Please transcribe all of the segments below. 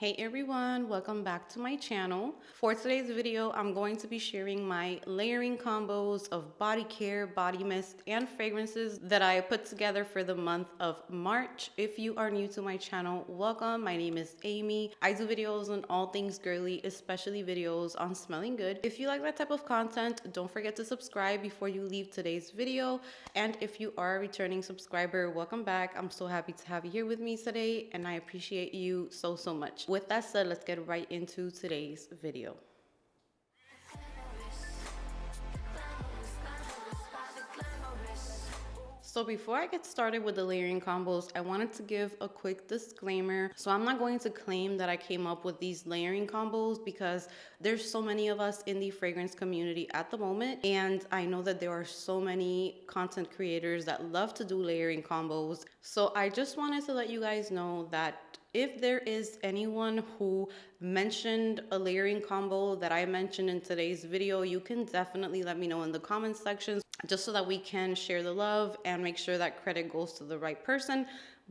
Hey everyone, welcome back to my channel. For today's video, I'm going to be sharing my layering combos of body care, body mist, and fragrances that I put together for the month of March. If you are new to my channel, welcome. My name is Amy. I do videos on all things girly, especially videos on smelling good. If you like that type of content, don't forget to subscribe before you leave today's video. And if you are a returning subscriber, welcome back. I'm so happy to have you here with me today, and I appreciate you so much. With that said, let's get right into today's video. So before I get started with the layering combos, I wanted to give a quick disclaimer. So I'm not going to claim that I came up with these layering combos because there's so many of us in the fragrance community at the moment. And I know that there are so many content creators that love to do layering combos. So I just wanted to let you guys know that if there is anyone who mentioned a layering combo that I mentioned in today's video, you can definitely let me know in the comments section just so that we can share the love and make sure that credit goes to the right person.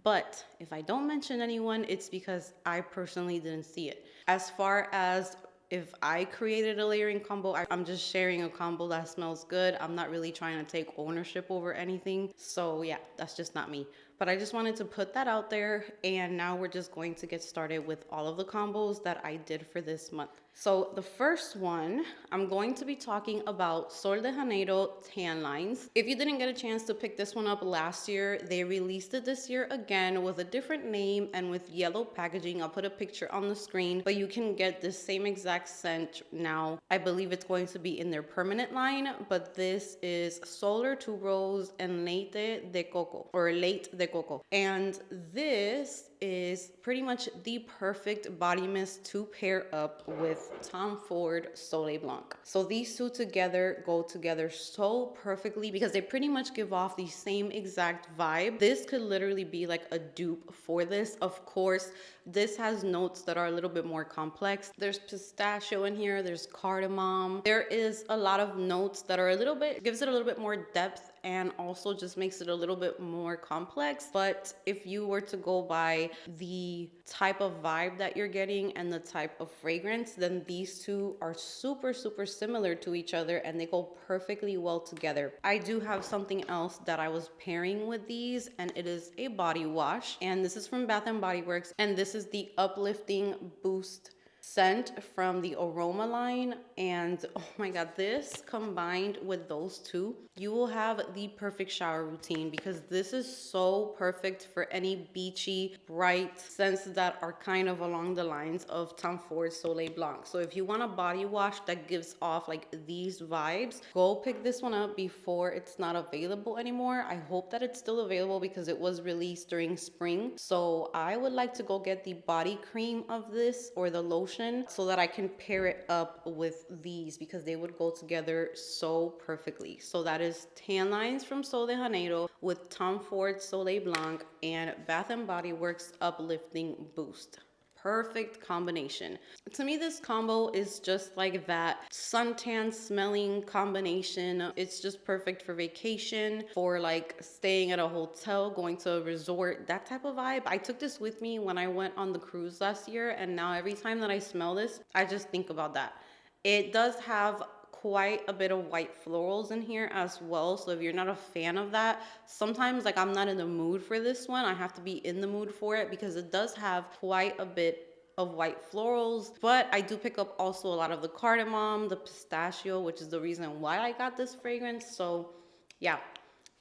But if I don't mention anyone, it's because I personally didn't see it. As far as if I created a layering combo, I'm just sharing a combo that smells good. I'm not really trying to take ownership over anything. So yeah, that's just not me. But I just wanted to put that out there, and now we're just going to get started with all of the combos that I did for this month. So the first one, I'm going to be talking about Sol de Janeiro tan lines. If you didn't get a chance to pick this one up last year, they released it this year again with a different name and with yellow packaging. I'll put a picture on the screen, but you can get the same exact scent now. I believe it's going to be in their permanent line, but this is Solar Tuberose and Late de Coco, or Late de Coco. And this is pretty much the perfect body mist to pair up with Tom Ford Soleil Blanc. So these two together go together so perfectly because they pretty much give off the same exact vibe. This could literally be like a dupe for this. Of course, this has notes that are a little bit more complex. There's pistachio in here, there's cardamom. There is a lot of notes that are gives it a little bit more depth and also just makes it a little bit more complex. But if you were to go by the type of vibe that you're getting and the type of fragrance, then these two are super similar to each other and they go perfectly well together. I do have something else that I was pairing with these, and it is a body wash, and this is from Bath and Body Works, and this is the Uplifting Boost scent from the Aroma line. And oh my god, this combined with those two, you will have the perfect shower routine, because this is so perfect for any beachy, bright scents that are kind of along the lines of Tom Ford Soleil Blanc. So if you want a body wash that gives off like these vibes, go pick this one up before it's not available anymore. I hope that it's still available because it was released during spring. So I would like to go get the body cream of this, or the lotion, so that I can pair it up with these, because they would go together so perfectly. So that is tan lines from Sol de Janeiro with Tom Ford Soleil Blanc and Bath and Body Works Uplifting Boost. Perfect combination. To me, this combo is just like that suntan smelling combination. It's just perfect for vacation, for like staying at a hotel, going to a resort, that type of vibe. I took this with me when I went on the cruise last year, and now every time that I smell this, I just think about that. It does have quite a bit of white florals in here as well, so if you're not a fan of that, sometimes like I'm not in the mood for this one, I have to be in the mood for it, because it does have quite a bit of white florals. But I do pick up also a lot of the cardamom, the pistachio, which is the reason why I got this fragrance. So yeah,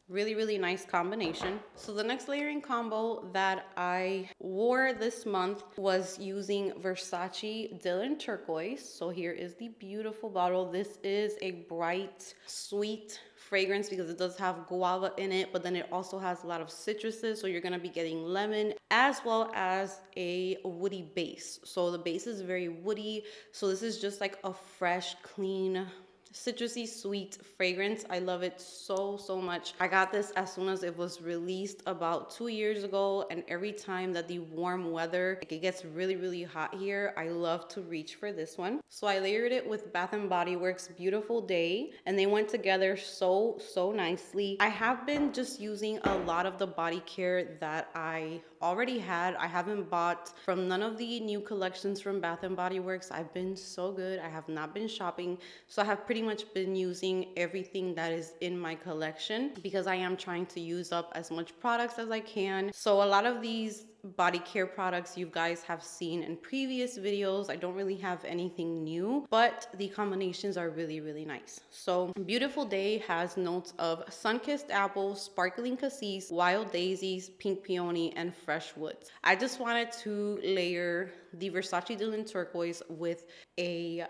really nice combination. So the next layering combo that I wore this month was using Versace Dylan Turquoise. So here is the beautiful bottle. This is a bright, sweet fragrance because it does have guava in it, but then it also has a lot of citruses. So you're gonna be getting lemon as well as a woody base. So the base is very woody. So this is just like a fresh, clean, citrusy sweet fragrance. I love it so much. I got this as soon as it was released about 2 years ago, and every time that the warm weather, like it gets really hot here, I love to reach for this one. So I layered it with Bath and Body Works Beautiful Day, and they went together so nicely. I have been just using a lot of the body care that I already had. I haven't bought from none of the new collections from Bath and Body Works. I've been so good. I have not been shopping. So I have pretty much been using everything that is in my collection because I am trying to use up as much products as I can. So a lot of these body care products you guys have seen in previous videos. I don't really have anything new, but the combinations are really, really nice. So Beautiful Day has notes of sun-kissed apple, sparkling cassis, wild daisies, pink peony, and fresh woods. I just wanted to layer the Versace Dylan Turquoise with a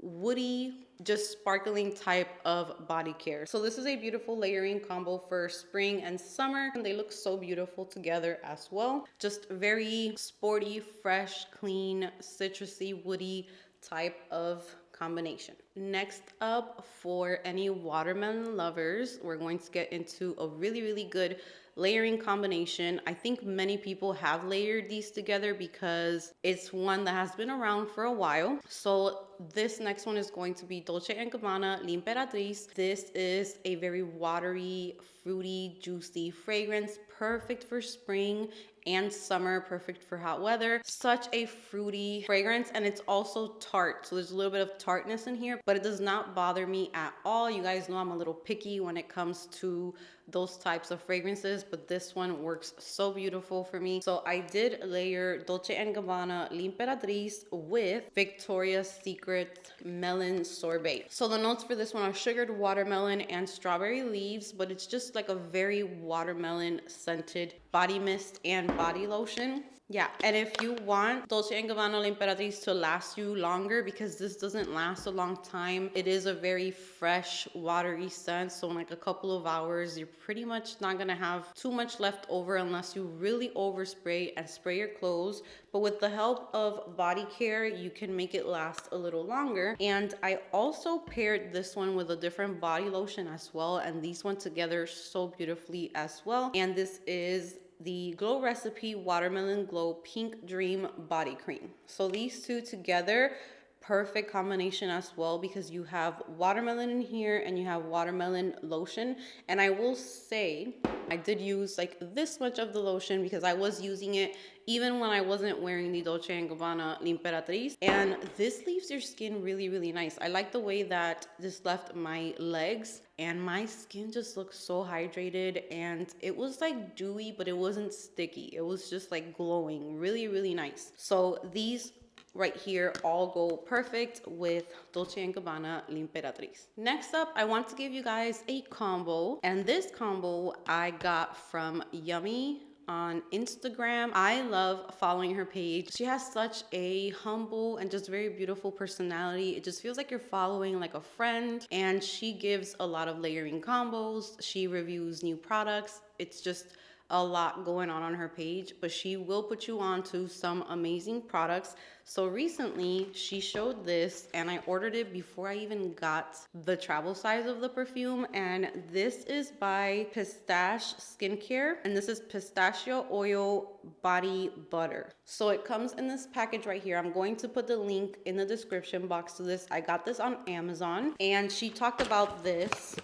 woody, just sparkling type of body care. So this is a beautiful layering combo for spring and summer, and they look so beautiful together as well. Just very sporty, fresh, clean, citrusy, woody type of combination. Next up, for any watermelon lovers, we're going to get into a really, really good layering combination. I think many people have layered these together because it's one that has been around for a while. So this next one is going to be Dolce Gabbana L'Imperatrice. This is a very watery, fruity, juicy fragrance, perfect for spring and summer, perfect for hot weather. Such a fruity fragrance, and it's also tart. So there's a little bit of tartness in here, but it does not bother me at all. You guys know I'm a little picky when it comes to those types of fragrances, but this one works so beautiful for me. So I did layer Dolce & Gabbana L'Imperatrice with Victoria's Secret Melon Sorbet. So the notes for this one are sugared watermelon and strawberry leaves, but it's just like a very watermelon scented body mist and body lotion. Yeah, and if you want Dolce & Gabbana L'Imperatrice to last you longer, because this doesn't last a long time, it is a very fresh, watery scent. So in like a couple of hours, you're pretty much not gonna have too much left over unless you really overspray and spray your clothes. But with the help of body care, you can make it last a little longer. And I also paired this one with a different body lotion as well, and these went together so beautifully as well. And this is the Glow Recipe Watermelon Glow Pink Dream Body Cream. So these two together, perfect combination as well, because you have watermelon in here and you have watermelon lotion. And I will say I did use like this much of the lotion because I was using it even when I wasn't wearing the Dolce & Gabbana L'Imperatrice, and this leaves your skin really, really nice. I like the way that this left my legs, and my skin just looks so hydrated, and it was like dewy, but it wasn't sticky. It was just like glowing, really, really nice. So these right here all go perfect with Dolce & Gabbana L'Imperatrice. Next up, I want to give you guys a combo, and this combo I got from Yummy on Instagram. I love following her page. She has such a humble and just very beautiful personality. It just feels like you're following like a friend, and she gives a lot of layering combos. She reviews new products. It's just a lot going on her page, but she will put you on to some amazing products. So recently she showed this, and I ordered it before I even got the travel size of the perfume, and this is by Pistachio Skincare, and this is Pistachio Oil Body Butter. So it comes in this package right here. I'm going to put the link in the description box to this. I got this on Amazon, and she talked about this,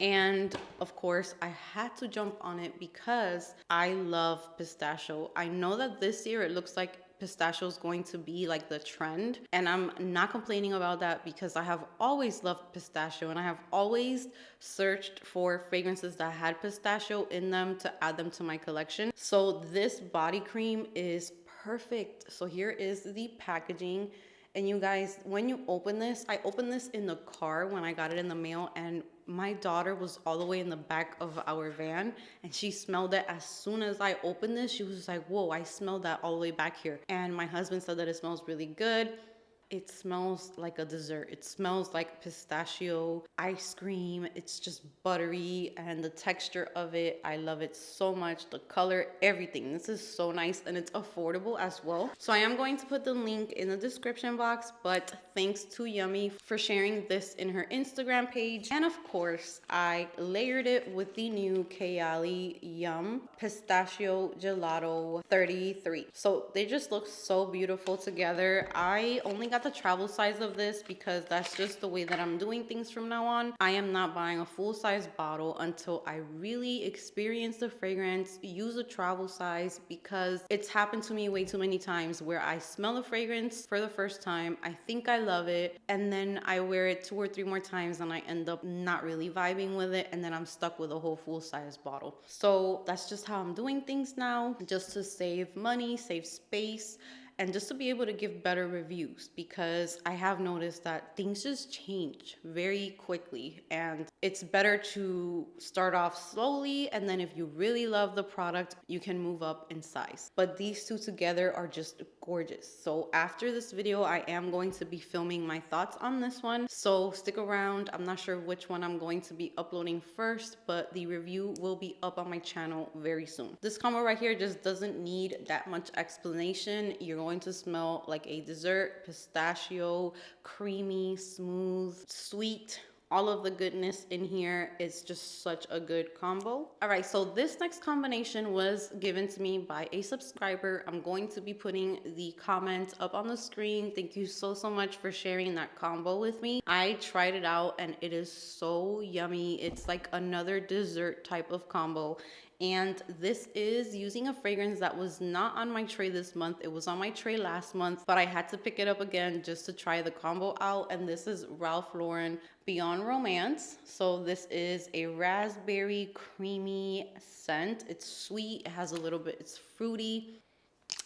and of course I had to jump on it because I love pistachio. I know that this year it looks like pistachio is going to be like the trend, and I'm not complaining about that because I have always loved pistachio, and I have always searched for fragrances that had pistachio in them to add them to my collection. So this body cream is perfect. So here is the packaging. And you guys, when you open this, I opened this in the car when I got it in the mail, and my daughter was all the way in the back of our van, and she smelled it as soon as I opened this. She was like, whoa, I smelled that all the way back here. And my husband said that it smells really good. It smells like a dessert. It smells like pistachio ice cream. It's just buttery, and the texture of it, I love it so much. The color, everything. This is so nice, and it's affordable as well. So I am going to put the link in the description box, but thanks to Yummy for sharing this in her Instagram page. And of course, I layered it with the new Kayali Yum Pistachio Gelato 33. So they just look so beautiful together. I only got got the travel size of this because that's just the way that I'm doing things from now on. I am not buying a full-size bottle until I really experience the fragrance, use a travel size, because it's happened to me way too many times where I smell a fragrance for the first time, I think I love it, and then I wear it 2 or 3 more times and I end up not really vibing with it, and then I'm stuck with a whole full-size bottle. So that's just how I'm doing things now, just to save money, save space, and just to be able to give better reviews, because I have noticed that things just change very quickly, and it's better to start off slowly, and then if you really love the product, you can move up in size. But these two together are just gorgeous. So after this video, I am going to be filming my thoughts on this one, so stick around. I'm not sure which one I'm going to be uploading first, but the review will be up on my channel very soon. This combo right here just doesn't need that much explanation. You're going to smell like a dessert, pistachio, creamy, smooth, sweet. All of the goodness in here is just such a good combo. All right, so this next combination was given to me by a subscriber. I'm going to be putting the comment up on the screen. Thank you so much for sharing that combo with me. I tried it out and it is so yummy. It's like another dessert type of combo. And this is using a fragrance that was not on my tray this month. It was on my tray last month, but I had to pick it up again just to try the combo out. And this is Ralph Lauren Beyond Romance. So this is a raspberry creamy scent. It's sweet, it has a little bit, it's fruity.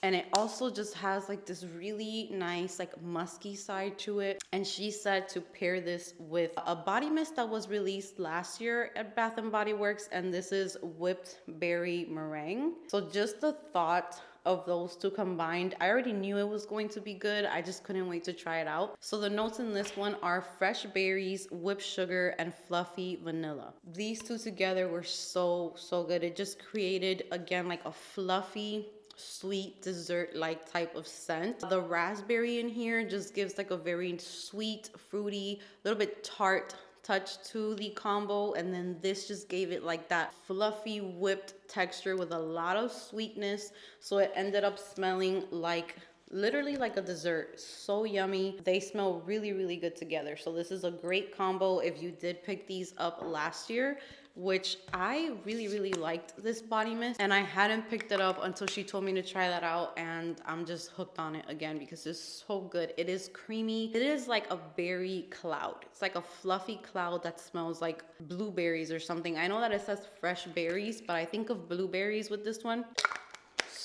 And it also just has like this really nice like musky side to it. And she said to pair this with a body mist that was released last year at Bath & Body Works, and this is Whipped Berry Meringue. So just the thought of those two combined, I already knew it was going to be good. I just couldn't wait to try it out. So the notes in this one are fresh berries, whipped sugar, and fluffy vanilla. These two together were so good. It just created, again, like a fluffy, sweet dessert-like type of scent. The raspberry in here just gives like a very sweet, fruity, little bit tart touch to the combo, and then this just gave it like that fluffy whipped texture with a lot of sweetness, so it ended up smelling like literally like a dessert. So yummy. They smell really good together. So this is a great combo if you did pick these up last year, which I really liked this body mist, and I hadn't picked it up until she told me to try that out, and I'm just hooked on it again because it's so good. It is creamy. It is like a berry cloud. It's like a fluffy cloud that smells like blueberries or something. I know that it says fresh berries, but I think of blueberries with this one.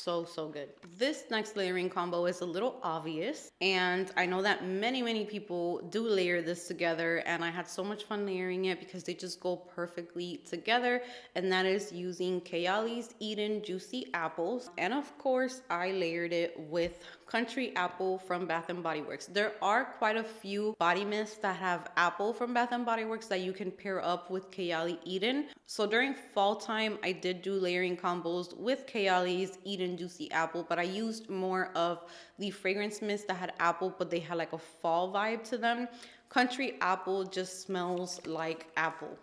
So good. This next layering combo is a little obvious, and I know that many people do layer this together, and I had so much fun layering it because they just go perfectly together, and that is using Kayali's Eden Juicy Apples. And of course, I layered it with Country Apple from Bath & Body Works. There are quite a few body mists that have apple from Bath & Body Works that you can pair up with Kayali Eden. So during fall time, I did do layering combos with Kayali's Eden Juicy Apple, but I used more of the fragrance mist that had apple, but they had like a fall vibe to them. Country Apple just smells like apple.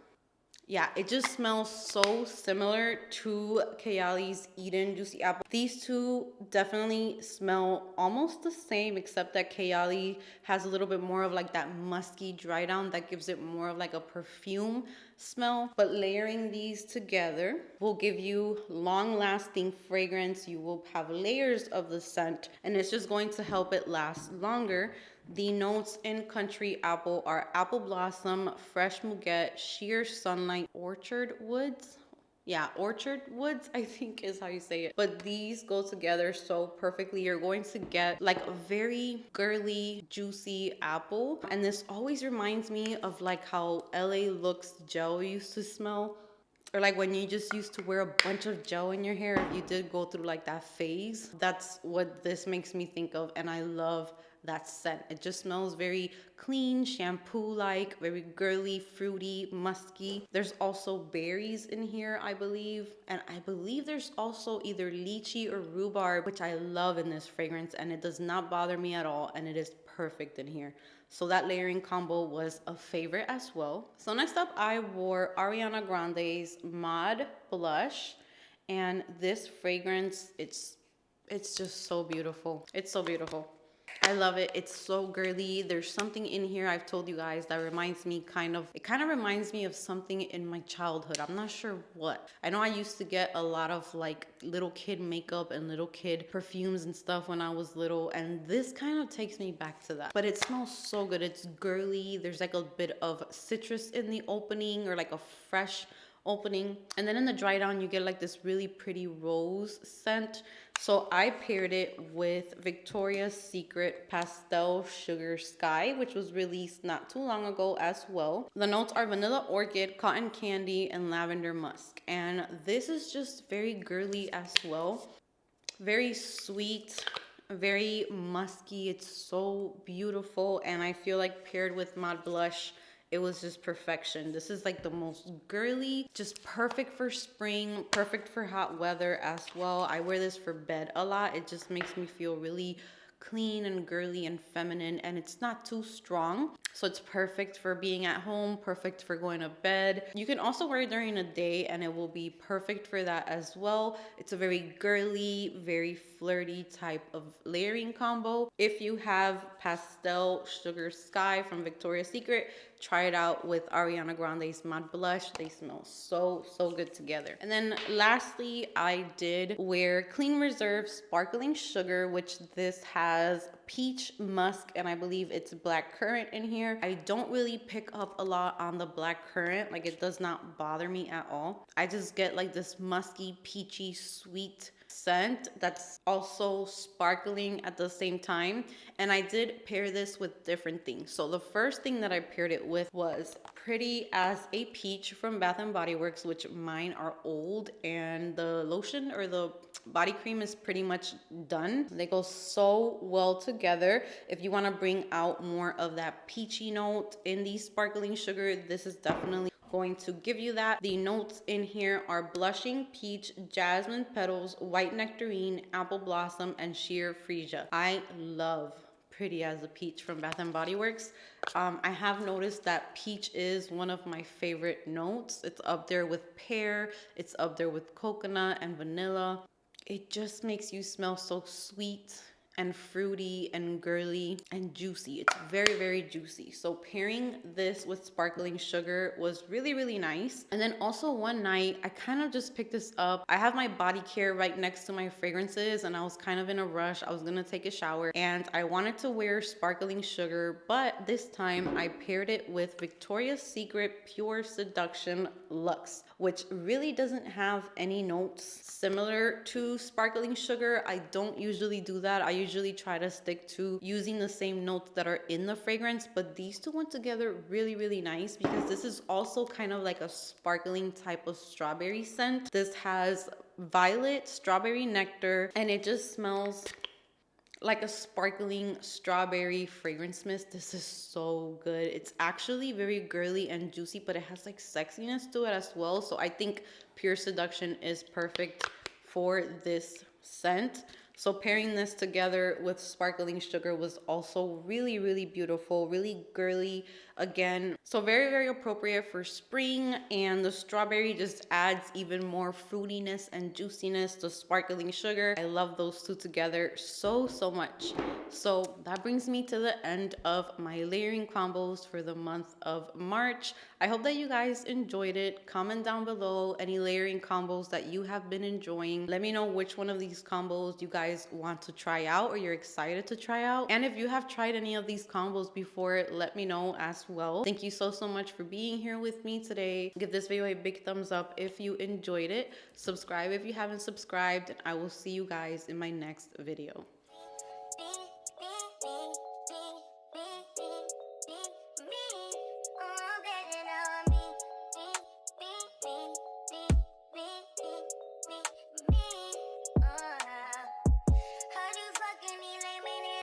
Yeah, it just smells so similar to Kayali's Eden Juicy Apple. These two definitely smell almost the same, except that Kayali has a little bit more of like that musky dry down that gives it more of like a perfume smell. But layering these together will give you long-lasting fragrance. You will have layers of the scent, and it's just going to help it last longer. The notes in Country Apple are apple blossom, fresh muguet, sheer sunlight, orchard woods. Yeah, orchard woods, I think is how you say it. But these go together so perfectly. You're going to get like a very girly, juicy apple. And this always reminds me of like how LA Looks gel used to smell. Or like when you just used to wear a bunch of gel in your hair, if you did go through like that phase. That's what this makes me think of, and I love that scent. It just smells very clean, shampoo-like, very girly, fruity, musky. There's also berries in here, I believe. And I believe there's also either lychee or rhubarb, which I love in this fragrance, and it does not bother me at all, and it is perfect in here. So that layering combo was a favorite as well. So next up, I wore Ariana Grande's Mod Blush, and this fragrance, it's just so beautiful. It's so beautiful. I love it. It's so girly. There's something in here I've told you guys that reminds me it kind of reminds me of something in my childhood. I'm not sure what. I know I used to get a lot of like little kid makeup and little kid perfumes and stuff when I was little, and this kind of takes me back to that. But it smells so good. It's girly. There's like a bit of citrus in the opening, or like a fresh opening, and then in the dry down you get like this really pretty rose scent. So I paired it with Victoria's Secret Pastel Sugar Sky, which was released not too long ago as well. The notes are vanilla orchid, cotton candy, and lavender musk, and this is just very girly as well. Very sweet, very musky. It's so beautiful, and I feel like paired with matte blush, it was just perfection. This is like the most girly, just perfect for spring, perfect for hot weather as well. I wear this for bed a lot. It just makes me feel really clean and girly and feminine, and it's not too strong, so it's perfect for being at home, perfect for going to bed. You can also wear it during the day and it will be perfect for that as well. It's a very girly, very flirty type of layering combo. If you have Pastel Sugar Sky from Victoria's Secret, try it out with Ariana Grande's matte blush. They smell so good together. And then lastly, I did wear Clean Reserve Sparkling Sugar, which this has peach, musk, and I believe it's black currant in here. I don't really pick up a lot on the black currant. Like, it does not bother me at all. I just get like this musky, peachy, sweet scent that's also sparkling at the same time. And I did pair this with different things. So the first thing that I paired it with was Pretty as a Peach from Bath and Body Works, which mine are old, and the lotion or the body cream is pretty much done. They go so well together. If you want to bring out more of that peachy note in the sparkling sugar, this is definitely going to give you that. The notes in here are blushing peach, jasmine petals, white nectarine, apple blossom, and sheer freesia. I love Pretty as a Peach from Bath and Body Works. I have noticed that peach is one of my favorite notes. It's up there with pear, it's up there with coconut and vanilla. It just makes you smell so sweet and fruity and girly and juicy. It's very juicy. So pairing this with sparkling sugar was really nice. And then also one night I kind of just picked this up. I have my body care right next to my fragrances, and I was kind of in a rush. I was gonna take a shower and I wanted to wear sparkling sugar, but this time I paired it with Victoria's Secret Pure Seduction Luxe, which really doesn't have any notes similar to sparkling sugar. I don't usually do that. I usually try to stick to using the same notes that are in the fragrance, but these two went together really nice, because this is also kind of like a sparkling type of strawberry scent. This has violet, strawberry nectar, and it just smells like a sparkling strawberry fragrance mist. This is so good. It's actually very girly and juicy, but it has like sexiness to it as well. So I think Pure Seduction is perfect for this scent. So pairing this together with sparkling sugar was also really beautiful, really girly again. So very appropriate for spring, and the strawberry just adds even more fruitiness and juiciness to sparkling sugar. I love those two together so much. So that brings me to the end of my layering combos for the month of March. I hope that you guys enjoyed it. Comment down below any layering combos that you have been enjoying. Let me know which one of these combos you guys want to try out or you're excited to try out. And if you have tried any of these combos before, let me know as well. Thank you so much for being here with me today. Give this video a big thumbs up if you enjoyed it. Subscribe if you haven't subscribed, and I will see you guys in my next video.